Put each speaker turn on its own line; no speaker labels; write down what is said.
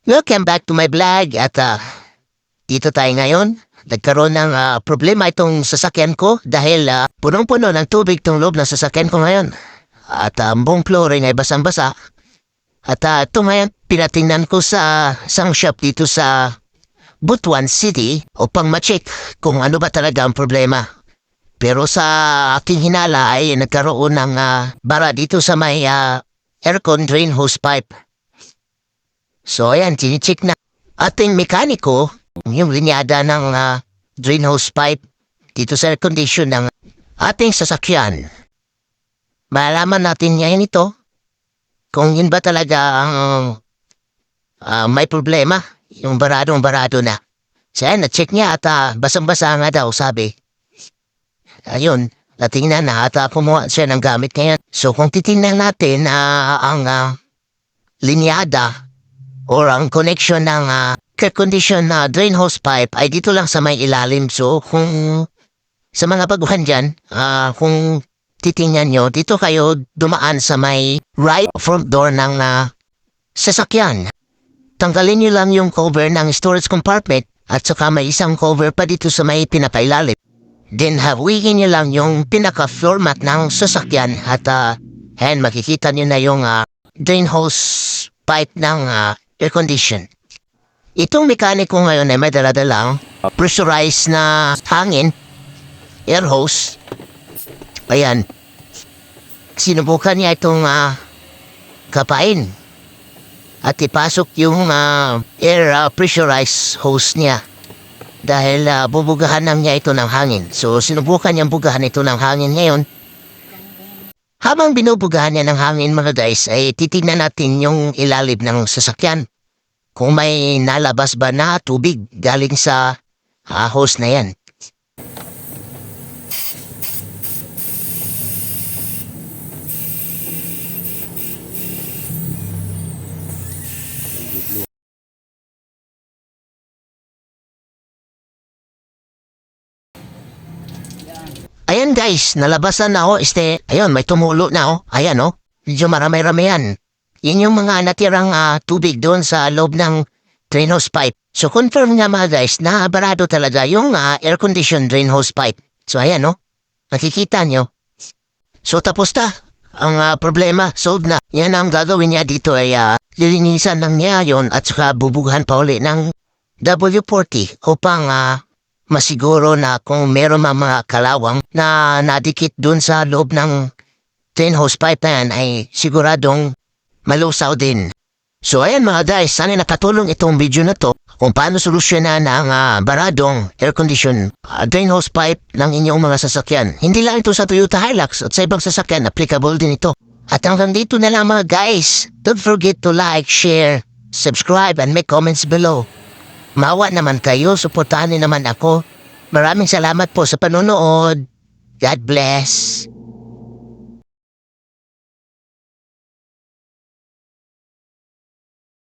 Welcome back to my vlog at dito tayo ngayon. Nagkaroon ng problema itong sasakyan ko dahil punong-puno ng tubig itong loob ng sasakyan ko ngayon. At ang buong flooring ay basang-basa. At ito ngayon pinatingnan ko sa isang shop dito sa Butuan City upang ma-check kung ano ba talaga ang problema. Pero sa aking hinala ay nagkaroon ng bara dito sa may aircon drain hose pipe. So ayan, tinicheck na ating mekaniko yung linyada ng drain hose pipe dito sa air condition ng ating sasakyan. Malaman natin ngayon ito kung yun ba talaga ang may problema, yung barado na. So ayan, na-check niya at basang-basa nga daw sabi. Ayun, natingnan na at kumuha siya ng gamit ngayon. So kung titingnan natin ang linyada or ang connection ng air condition na drain hose pipe ay dito lang sa may ilalim. So kung sa mga baguhan dyan, kung titingnan nyo, dito kayo dumaan sa may right front door ng sasakyan. Tanggalin nyo lang yung cover ng storage compartment at saka may isang cover pa dito sa may pinakailalim. Then hawiin nyo lang yung pinaka-floor mat ng sasakyan at makikita nyo na yung drain hose pipe ng air condition. Itong mekaniko ngayon ay may daladalang pressurized na hangin, air hose. Ayan. Sinubukan niya itong kapain at ipasok yung air pressurized hose niya dahil bubugahan lang niya ito ng hangin. So sinubukan niyang bugahan ito ng hangin ngayon. Habang binubugahan niya ng hangin mga guys, ay titignan natin yung ilalim ng sasakyan. Kung may nalabas ba na tubig galing sa hose na yan. Ayan guys, nalabasan na ayun, may tumulo na Ayan medyo marami-rami yan. Yan yung mga natirang tubig doon sa loob ng drain hose pipe. So confirm nga mga guys na barado talaga yung air condition drain hose pipe. So ayan nakikita nyo. So tapos na ang problema, solved na. Yan ang gagawin niya dito ay lilinisan lang niya yon at saka bubugahan pa uli ng W40 upang masiguro na kung meron mga kalawang na nadikit dun sa loob ng drain hose pipe yan ay siguradong malusaw din. So ayan mga guys, sana nakatulong itong video na to kung paano solusyonan ang baradong air condition drain hose pipe ng inyong mga sasakyan. Hindi lang ito sa Toyota Hilux at sa ibang sasakyan, applicable din ito. At hanggang dito na lang mga guys, don't forget to like, share, subscribe and make comments below. Mawa naman kayo, suportahan niyo naman ako. Maraming salamat po sa panonood. God bless.